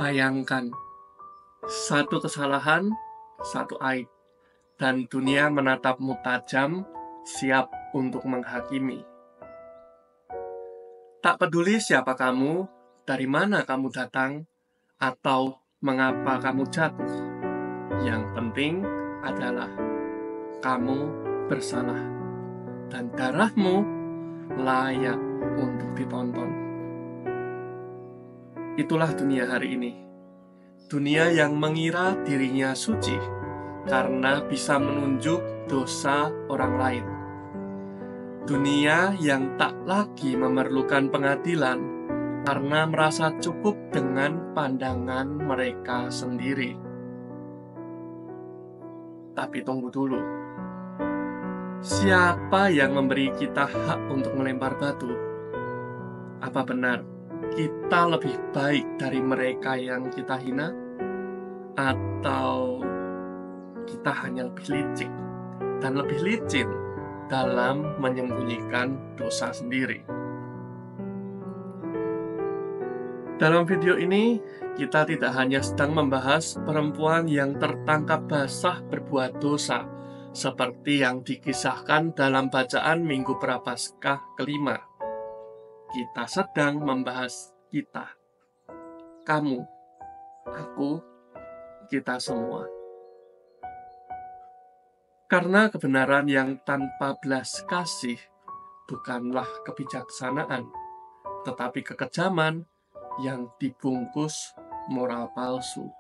Bayangkan, satu kesalahan, satu aib, dan dunia menatapmu tajam, siap untuk menghakimi. Tak peduli siapa kamu, dari mana kamu datang, atau mengapa kamu jatuh. Yang penting adalah kamu bersalah, dan darahmu layak untuk ditonton. Itulah dunia hari ini. Dunia yang mengira dirinya suci karena bisa menunjuk dosa orang lain. Dunia yang tak lagi memerlukan pengadilan karena merasa cukup dengan pandangan mereka sendiri. Tapi tunggu dulu. Siapa yang memberi kita hak untuk melempar batu? Apa benar kita lebih baik dari mereka yang kita hina? Atau kita hanya lebih licik dan lebih licin dalam menyembunyikan dosa sendiri? Dalam video ini, kita tidak hanya sedang membahas perempuan yang tertangkap basah berbuat dosa, seperti yang dikisahkan dalam bacaan Minggu Prapaskah kelima. Kita sedang membahas kita, kamu, aku, kita semua. Karena kebenaran yang tanpa belas kasih bukanlah kebijaksanaan, tetapi kekejaman yang dibungkus moral palsu.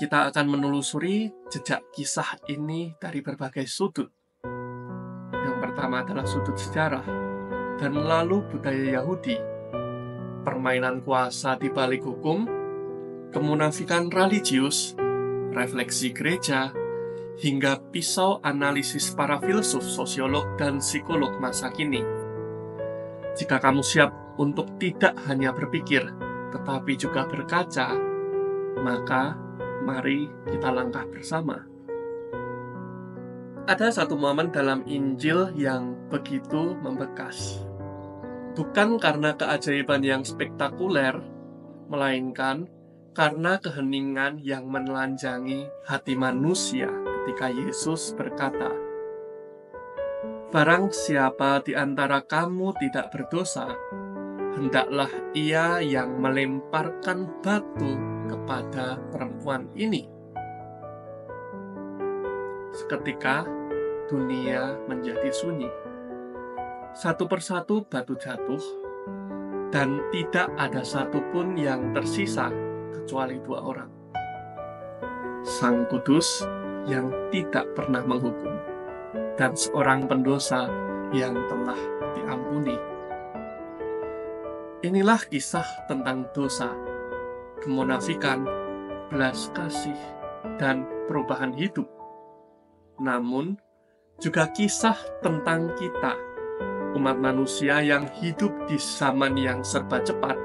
Kita akan menelusuri jejak kisah ini dari berbagai sudut. Yang pertama adalah sudut sejarah, dan lalu budaya Yahudi, permainan kuasa di balik hukum, kemunafikan religius, refleksi gereja, hingga pisau analisis para filsuf, sosiolog, dan psikolog masa kini. Jika kamu siap untuk tidak hanya berpikir, tetapi juga berkaca, maka mari kita langkah bersama. Ada satu momen dalam Injil yang begitu membekas. Bukan karena keajaiban yang spektakuler, melainkan karena keheningan yang menelanjangi hati manusia ketika Yesus berkata, "Barang siapa di antara kamu tidak berdosa, hendaklah ia yang melemparkan batu kepada perempuan ini." Seketika, dunia menjadi sunyi. Satu persatu batu jatuh, dan tidak ada satupun yang tersisa kecuali 2 orang. Sang Kudus yang tidak pernah menghukum, dan seorang pendosa yang telah diampuni. Inilah kisah tentang dosa, kemunafikan, belas kasih, dan perubahan hidup. Namun, juga kisah tentang kita, umat manusia yang hidup di zaman yang serba cepat,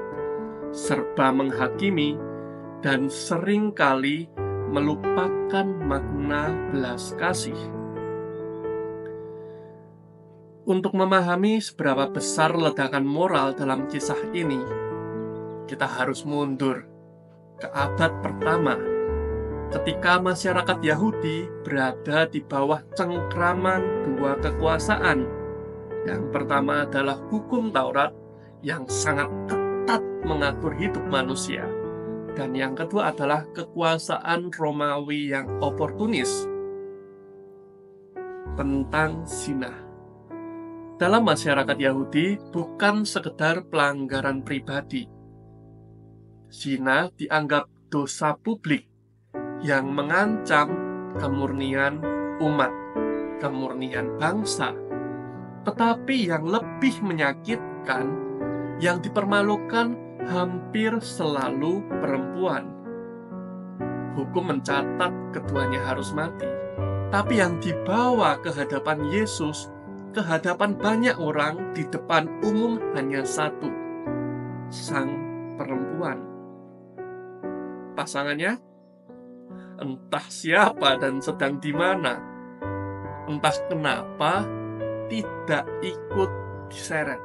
serba menghakimi, dan seringkali melupakan makna belas kasih. Untuk memahami seberapa besar ledakan moral dalam kisah ini, kita harus mundur ke abad pertama, ketika masyarakat Yahudi berada di bawah cengkraman 2 kekuasaan. Yang pertama adalah hukum Taurat yang sangat ketat mengatur hidup manusia, dan yang kedua adalah kekuasaan Romawi yang oportunis. Tentang zina. Dalam masyarakat Yahudi, bukan sekedar pelanggaran pribadi. Zina dianggap dosa publik yang mengancam kemurnian umat, kemurnian bangsa. Tetapi yang lebih menyakitkan, yang dipermalukan hampir selalu perempuan. Hukum mencatat keduanya harus mati, tapi yang dibawa ke hadapan Yesus, ke hadapan banyak orang, di depan umum hanya satu, sang perempuan. Pasangannya entah siapa dan sedang di mana, entah kenapa tidak ikut diseret.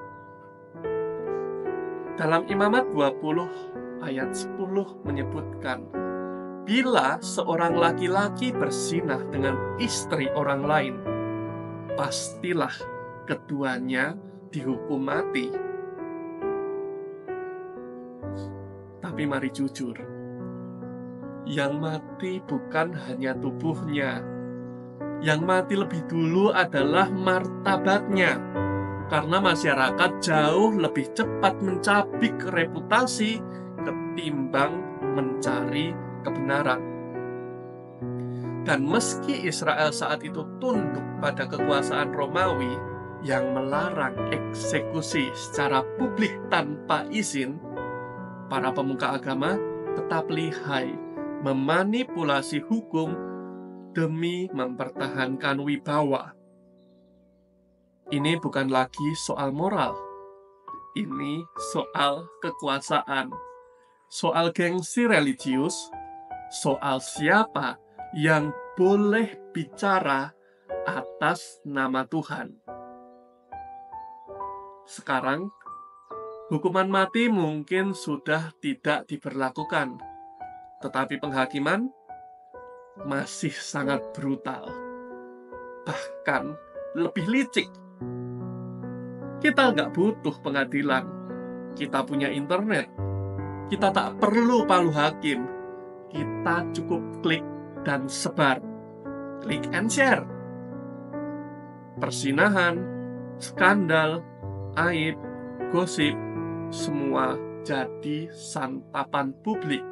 Dalam Imamat 20 ayat 10 menyebutkan, bila seorang laki-laki berzinah dengan istri orang lain, pastilah keduanya dihukum mati. Tapi mari jujur, yang mati bukan hanya tubuhnya. Yang mati lebih dulu adalah martabatnya. Karena masyarakat jauh lebih cepat mencabik reputasi ketimbang mencari kebenaran. Dan meski Israel saat itu tunduk pada kekuasaan Romawi yang melarang eksekusi secara publik tanpa izin, para pemuka agama tetap lihai memanipulasi hukum demi mempertahankan wibawa. Ini bukan lagi soal moral, ini soal kekuasaan, soal gengsi religius, soal siapa yang boleh bicara atas nama Tuhan. Sekarang, hukuman mati mungkin sudah tidak diberlakukan, tetapi penghakiman masih sangat brutal, bahkan lebih licik. Kita nggak butuh pengadilan, kita punya internet, kita tak perlu palu hakim, kita cukup klik dan sebar, klik and share. Persinahan, skandal, aib, gosip, semua jadi santapan publik.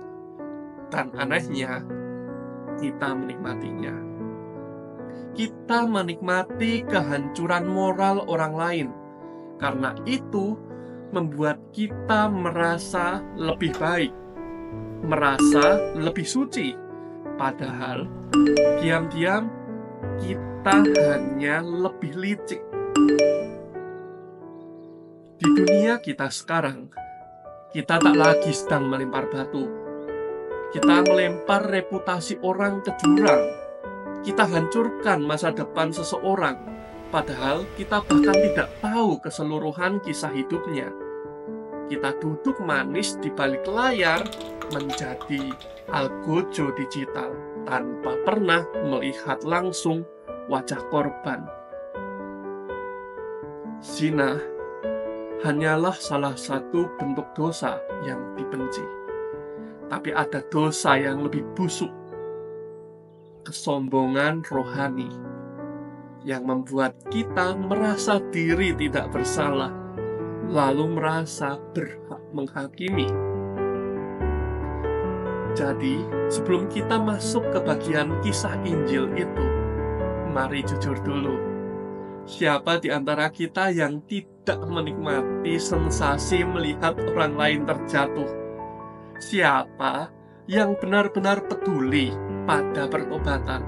Dan anehnya, kita menikmatinya. Kita menikmati kehancuran moral orang lain. Karena itu membuat kita merasa lebih baik, merasa lebih suci. Padahal diam-diam kita hanya lebih licik. Di dunia kita sekarang, kita tak lagi sedang melempar batu. Kita melempar reputasi orang ke jurang. Kita hancurkan masa depan seseorang. Padahal kita bahkan tidak tahu keseluruhan kisah hidupnya. Kita duduk manis di balik layar menjadi algojo digital tanpa pernah melihat langsung wajah korban. Zina hanyalah salah satu bentuk dosa yang dibenci. Tapi ada dosa yang lebih busuk, kesombongan rohani, yang membuat kita merasa diri tidak bersalah, lalu merasa berhak menghakimi. Jadi, sebelum kita masuk ke bagian kisah Injil itu, mari jujur dulu. Siapa di antara kita yang tidak menikmati sensasi melihat orang lain terjatuh? Siapa yang benar-benar peduli pada pertobatan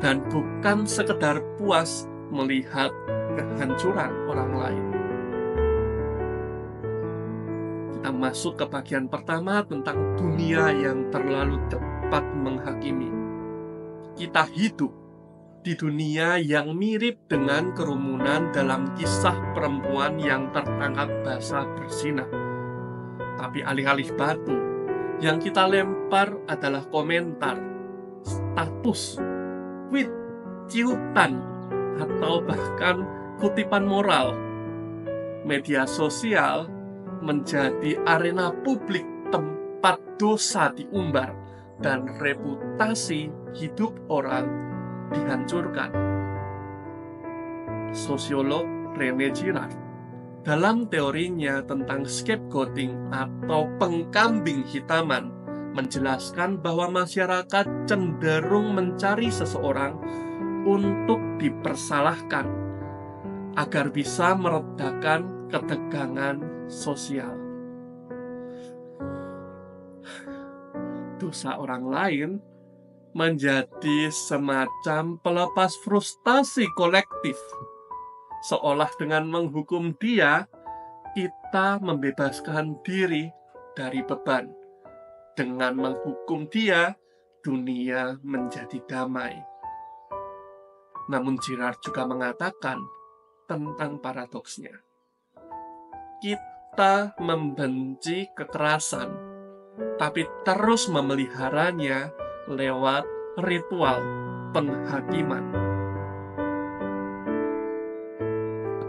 dan bukan sekedar puas melihat kehancuran orang lain? Kita masuk ke bagian pertama tentang dunia yang terlalu cepat menghakimi. Kita hidup di dunia yang mirip dengan kerumunan dalam kisah perempuan yang tertangkap basah berzinah. Tapi alih-alih batu, yang kita lempar adalah komentar, status, tweet, ciutan, atau bahkan kutipan moral. Media sosial menjadi arena publik tempat dosa diumbar dan reputasi hidup orang dihancurkan. Sosiolog René Girard dalam teorinya tentang scapegoating atau pengkambing hitaman menjelaskan bahwa masyarakat cenderung mencari seseorang untuk dipersalahkan agar bisa meredakan ketegangan sosial. Dosa orang lain menjadi semacam pelepas frustasi kolektif. Seolah dengan menghukum dia, kita membebaskan diri dari beban. Dengan menghukum dia, dunia menjadi damai. Namun Girard juga mengatakan tentang paradoksnya. Kita kita membenci kekerasan, tapi terus memeliharanya lewat ritual penghakiman.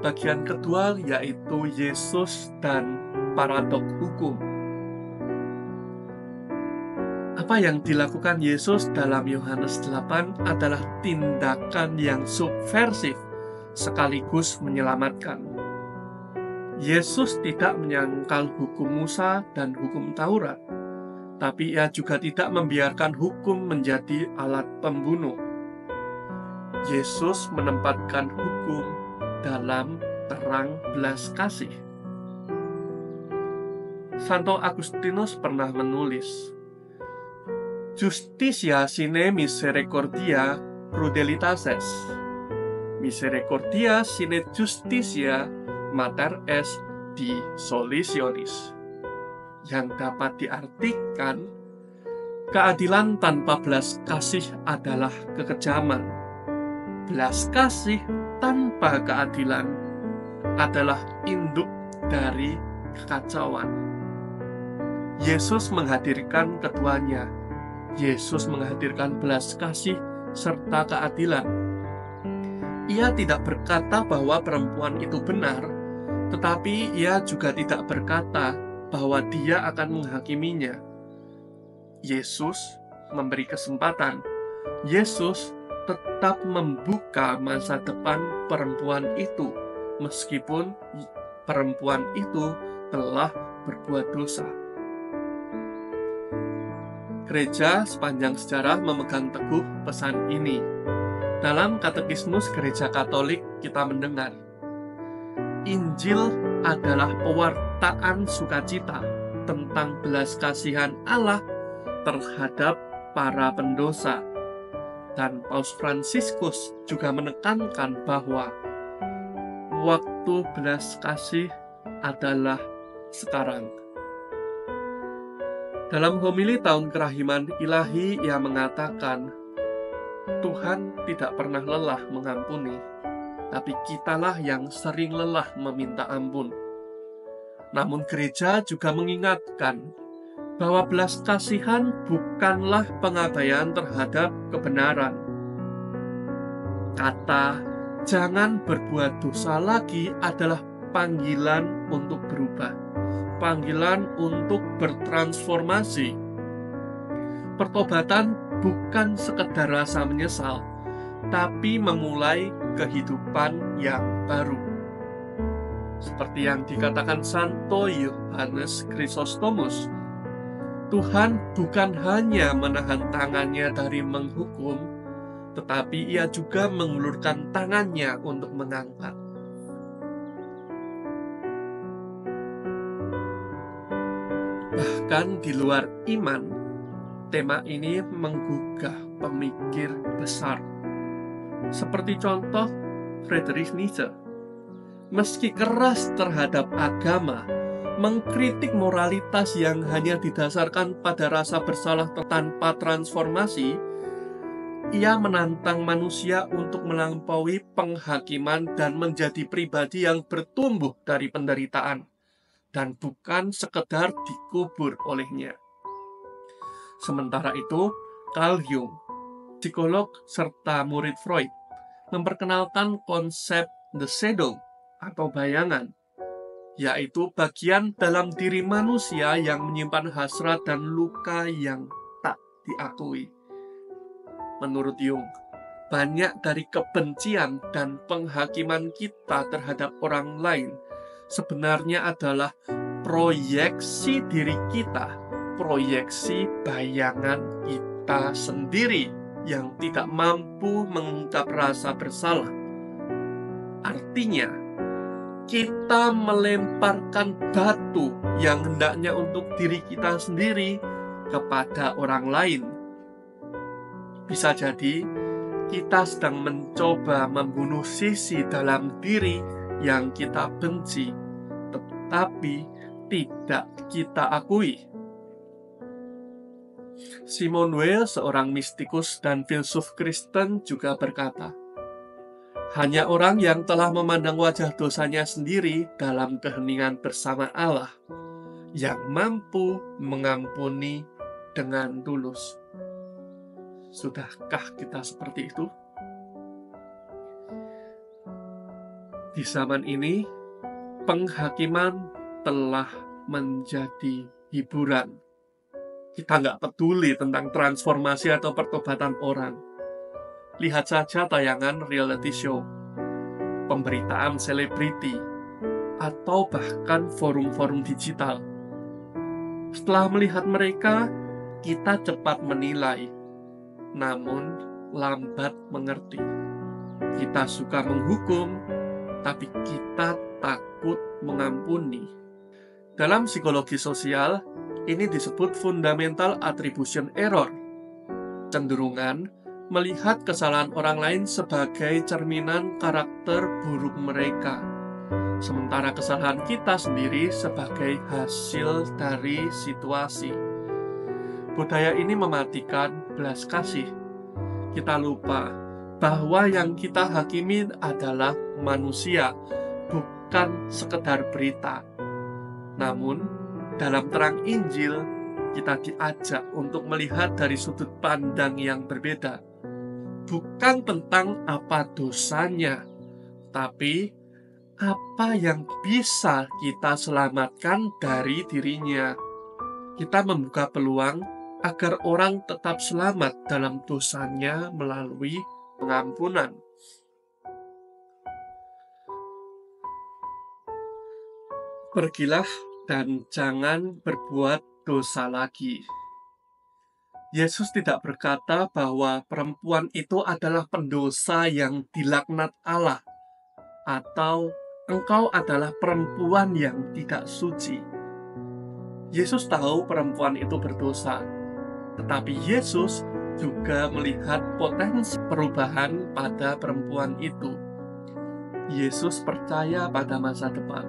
Bagian kedua yaitu Yesus dan paradok hukum. Apa yang dilakukan Yesus dalam Yohanes 8 adalah tindakan yang subversif sekaligus menyelamatkan. Yesus tidak menyangkal hukum Musa dan hukum Taurat, tapi ia juga tidak membiarkan hukum menjadi alat pembunuh. Yesus menempatkan hukum dalam terang belas kasih. Santo Agustinus pernah menulis, Justitia sine misericordia crudelitates, misericordia sine justitia mater est dissolutionis, yang dapat diartikan keadilan tanpa belas kasih adalah kekejaman. Belas kasih tanpa keadilan adalah induk dari kekacauan. Yesus menghadirkan keduanya. Yesus menghadirkan belas kasih serta keadilan. Ia tidak berkata bahwa perempuan itu benar, tetapi ia juga tidak berkata bahwa dia akan menghakiminya. Yesus memberi kesempatan. Yesus tetap membuka masa depan perempuan itu, meskipun perempuan itu telah berbuat dosa. Gereja sepanjang sejarah memegang teguh pesan ini. Dalam Katekismus Gereja Katolik kita mendengar, Injil adalah pewartaan sukacita tentang belas kasihan Allah terhadap para pendosa. Dan Paus Fransiskus juga menekankan bahwa waktu belas kasih adalah sekarang. Dalam homili tahun kerahiman ilahi, ia mengatakan, Tuhan tidak pernah lelah mengampuni, tapi kitalah yang sering lelah meminta ampun. Namun gereja juga mengingatkan bahwa belas kasihan bukanlah pengabaian terhadap kebenaran. Kata jangan berbuat dosa lagi adalah panggilan untuk berubah, panggilan untuk bertransformasi. Pertobatan bukan sekedar rasa menyesal, tapi memulai kehidupan yang baru. Seperti yang dikatakan Santo Yohanes Chrysostomus, Tuhan bukan hanya menahan tangannya dari menghukum, tetapi ia juga mengulurkan tangannya untuk mengangkat. Bahkan di luar iman, tema ini menggugah pemikir besar. Seperti contoh Friedrich Nietzsche, meski keras terhadap agama, mengkritik moralitas yang hanya didasarkan pada rasa bersalah tanpa transformasi, ia menantang manusia untuk melampaui penghakiman dan menjadi pribadi yang bertumbuh dari penderitaan, dan bukan sekedar dikubur olehnya. Sementara itu, Carl Jung, psikolog serta murid Freud, memperkenalkan konsep the shadow atau bayangan, yaitu bagian dalam diri manusia yang menyimpan hasrat dan luka yang tak diakui. Menurut Jung, banyak dari kebencian dan penghakiman kita terhadap orang lain sebenarnya adalah proyeksi diri kita, proyeksi bayangan kita sendiri yang tidak mampu mengungkap rasa bersalah. Artinya, kita melemparkan batu yang hendaknya untuk diri kita sendiri kepada orang lain. Bisa jadi kita sedang mencoba membunuh sisi dalam diri yang kita benci, tetapi tidak kita akui. Simone Weil, seorang mistikus dan filsuf Kristen, juga berkata, Hanya orang yang telah memandang wajah dosanya sendiri dalam keheningan bersama Allah yang mampu mengampuni dengan tulus. Sudahkah kita seperti itu? Di zaman ini, penghakiman telah menjadi hiburan. Kita nggak peduli tentang transformasi atau pertobatan orang. Lihat saja tayangan reality show, pemberitaan selebriti, atau bahkan forum-forum digital. Setelah melihat mereka, kita cepat menilai, namun lambat mengerti. Kita suka menghukum, tapi kita takut mengampuni. Dalam psikologi sosial, ini disebut fundamental attribution error. Cenderungan melihat kesalahan orang lain sebagai cerminan karakter buruk mereka, sementara kesalahan kita sendiri sebagai hasil dari situasi. Budaya ini mematikan belas kasih. Kita lupa bahwa yang kita hakimi adalah manusia, bukan sekedar berita. Namun, dalam terang Injil, kita diajak untuk melihat dari sudut pandang yang berbeda. Bukan tentang apa dosanya, tapi apa yang bisa kita selamatkan dari dirinya. Kita membuka peluang agar orang tetap selamat dalam dosanya melalui pengampunan. Pergilah dan jangan berbuat dosa lagi. Yesus tidak berkata bahwa perempuan itu adalah pendosa yang dilaknat Allah, atau engkau adalah perempuan yang tidak suci. Yesus tahu perempuan itu berdosa, tetapi Yesus juga melihat potensi perubahan pada perempuan itu. Yesus percaya pada masa depan.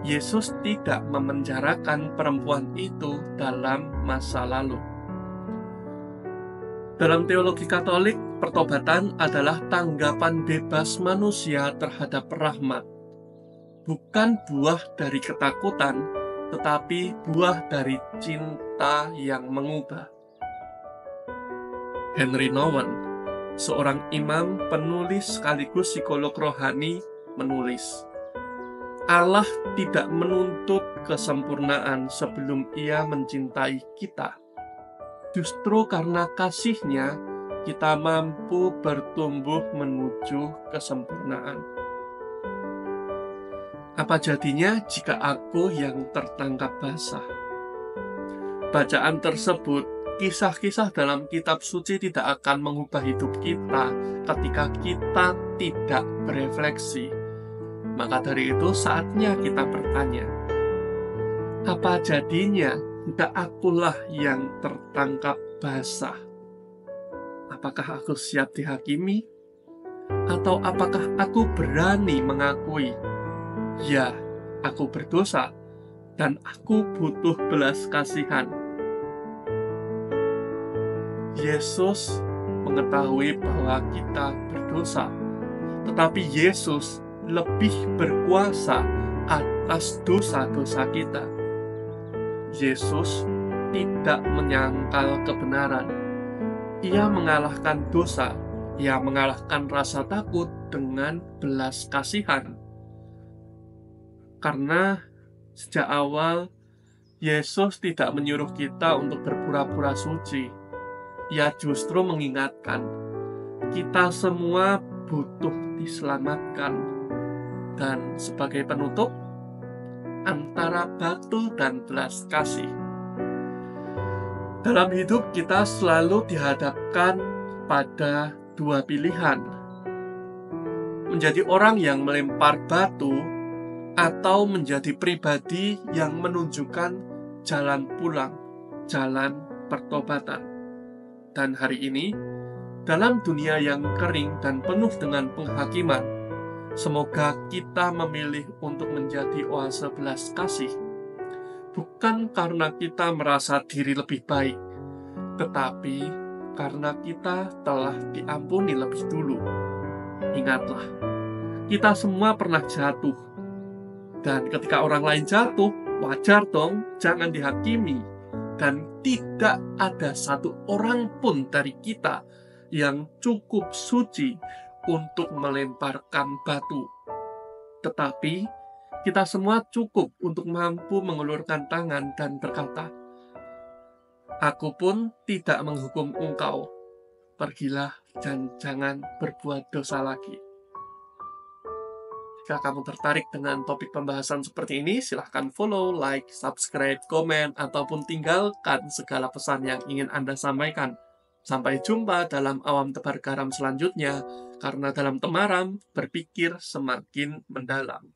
Yesus tidak memenjarakan perempuan itu dalam masa lalu. Dalam teologi Katolik, pertobatan adalah tanggapan bebas manusia terhadap rahmat. Bukan buah dari ketakutan, tetapi buah dari cinta yang mengubah. Henry Nouwen, seorang imam, penulis sekaligus psikolog rohani, menulis, Allah tidak menuntut kesempurnaan sebelum Ia mencintai kita. Justru karena kasih-Nya, kita mampu bertumbuh menuju kesempurnaan. Apa jadinya jika aku yang tertangkap basah? Bacaan tersebut, kisah-kisah dalam kitab suci tidak akan mengubah hidup kita ketika kita tidak berefleksi. Maka dari itu saatnya kita bertanya, apa jadinya jika akulah yang tertangkap basah? Apakah aku siap dihakimi? Atau apakah aku berani mengakui, ya, aku berdosa dan aku butuh belas kasihan? Yesus mengetahui bahwa kita berdosa, tetapi Yesus lebih berkuasa atas dosa-dosa kita. Yesus tidak menyangkal kebenaran. Ia mengalahkan dosa, ia mengalahkan rasa takut dengan belas kasihan. Karena sejak awal, Yesus tidak menyuruh kita untuk berpura-pura suci. Ia justru mengingatkan, kita semua butuh diselamatkan. Dan sebagai penutup, antara batu dan belas kasih. Dalam hidup kita selalu dihadapkan pada dua pilihan. Menjadi orang yang melempar batu atau menjadi pribadi yang menunjukkan jalan pulang, jalan pertobatan. Dan hari ini, dalam dunia yang kering dan penuh dengan penghakiman, semoga kita memilih untuk menjadi oase belas kasih, bukan karena kita merasa diri lebih baik, tetapi karena kita telah diampuni lebih dulu. Ingatlah, kita semua pernah jatuh. Dan ketika orang lain jatuh, wajar dong, jangan dihakimi. Dan tidak ada satu orang pun dari kita yang cukup suci untuk melemparkan batu. Tetapi, kita semua cukup untuk mampu mengulurkan tangan dan berkata, "Aku pun tidak menghukum engkau. Pergilah dan jangan berbuat dosa lagi." Jika kamu tertarik dengan topik pembahasan seperti ini, silahkan follow, like, subscribe, komen, ataupun tinggalkan segala pesan yang ingin Anda sampaikan. Sampai jumpa dalam Awam Tebar Garam selanjutnya, karena dalam temaram, berpikir semakin mendalam.